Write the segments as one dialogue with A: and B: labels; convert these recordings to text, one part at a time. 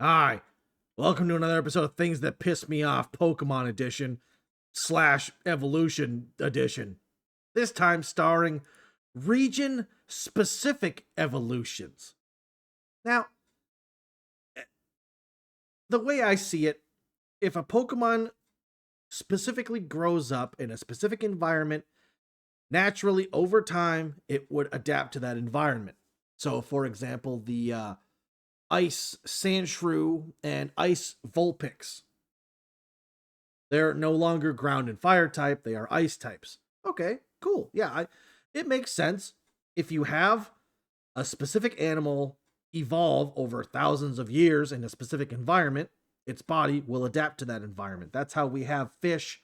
A: Hi, welcome to another episode of Things That Piss Me Off Pokemon Edition slash Evolution Edition. This time starring region specific evolutions. Now, the way I see it, if a Pokemon specifically grows up in a specific environment, naturally over time it would adapt to that environment. So, for example, the Ice Sandshrew and Ice Vulpix. They're no longer ground and fire type, they are ice types. Okay, cool. Yeah, it makes sense. If you have a specific animal evolve over thousands of years in a specific environment, its body will adapt to that environment. That's how we have fish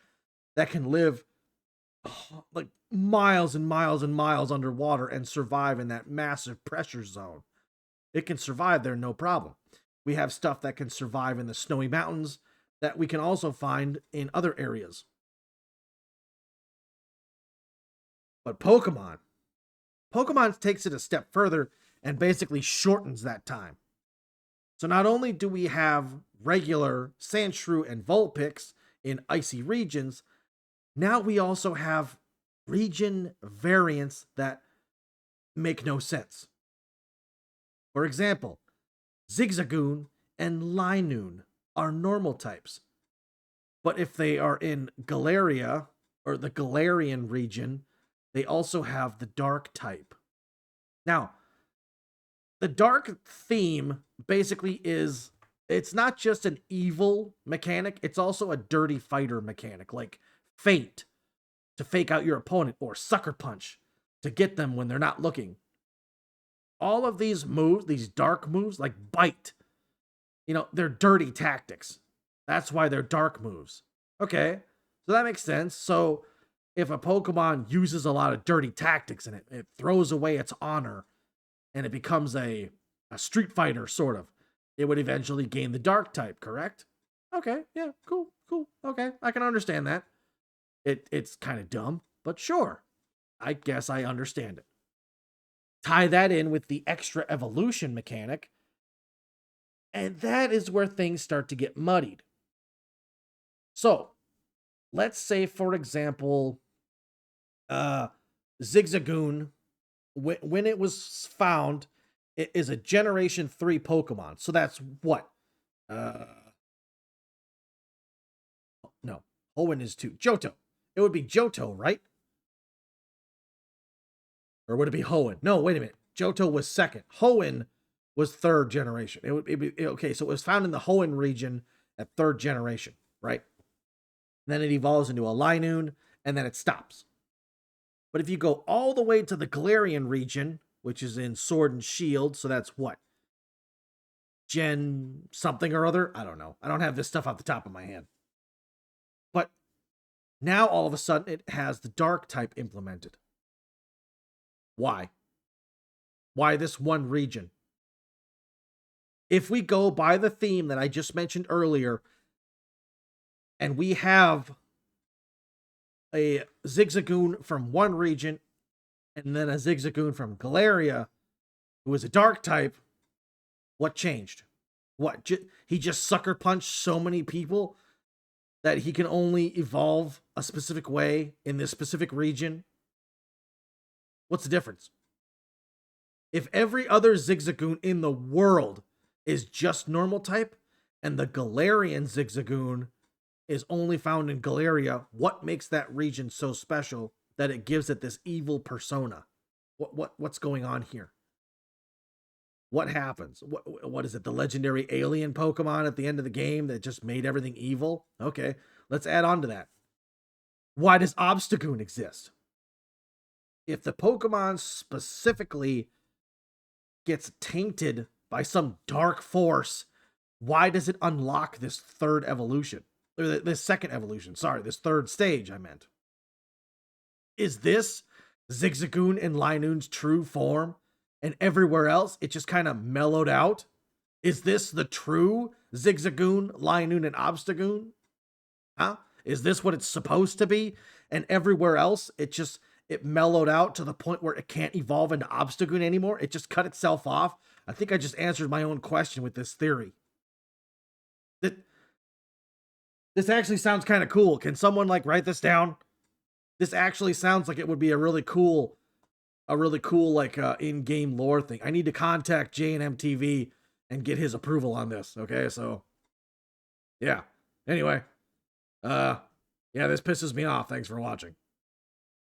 A: that can live like miles and miles and miles underwater and survive in that massive pressure zone. It can survive there no problem. We have stuff that can survive in the snowy mountains that we can also find in other areas. But Pokemon takes it a step further and basically shortens that time. So not only do we have regular Sandshrew and Vulpix in icy regions, now we also have region variants that make no sense. For example, Zigzagoon and Linoon are normal types. But if they are in Galeria or the Galarian region, they also have the dark type. Now, the dark theme basically is it's not just an evil mechanic, it's also a dirty fighter mechanic, like Feint to fake out your opponent or Sucker Punch to get them when they're not looking. All of these moves, these dark moves like Bite, they're dirty tactics. That's why they're dark moves. Okay, so that makes sense. So if a Pokemon uses a lot of dirty tactics and it throws away its honor and it becomes a Street Fighter, sort of, it would eventually gain the dark type, correct? Okay, yeah, cool. Okay, I can understand that. It's kind of dumb, but sure. I guess I understand it. Tie that in with the extra evolution mechanic, and that is where things start to get muddied. So, let's say, for example, Zigzagoon, when it was found, it is a Generation 3 Pokemon. So that's what? No, Hoenn is 2. Johto. It would be Johto, right? Or would it be Hoenn? No, wait a minute. Johto was second. Hoenn was third generation. Okay, so it was found in the Hoenn region at third generation, right? And then it evolves into a Linoon, and then it stops. But if you go all the way to the Galarian region, which is in Sword and Shield, so that's what? Gen something or other? I don't know. I don't have this stuff off the top of my head. But now all of a sudden it has the dark type implemented. Why? Why this one region? If we go by the theme that I just mentioned earlier, and we have a Zigzagoon from one region and then a Zigzagoon from Galeria, who is a dark type, what changed? What? He just sucker punched so many people that he can only evolve a specific way in this specific region? What's the difference? If every other Zigzagoon in the world is just normal type, and the Galarian Zigzagoon is only found in Galeria, what makes that region so special that it gives it this evil persona? What's going on here? What happens? What is it? The legendary alien Pokemon at the end of the game that just made everything evil? Okay, let's add on to that. Why does Obstagoon exist? If the Pokemon specifically gets tainted by some dark force, why does it unlock this third evolution? Or this second evolution, sorry, this third stage, I meant. Is this Zigzagoon and Linoon's true form? And everywhere else, it just kind of mellowed out? Is this the true Zigzagoon, Linoon, and Obstagoon? Huh? Is this what it's supposed to be? And everywhere else, it mellowed out to the point where it can't evolve into Obstagoon anymore? It just cut itself off? I think I just answered my own question with this theory. This actually sounds kind of cool. Can someone like write this down? This actually sounds like it would be a really cool like in-game lore thing. I need to contact J&M TV and get his approval on this. Okay, so yeah. Anyway, yeah, this pisses me off. Thanks for watching.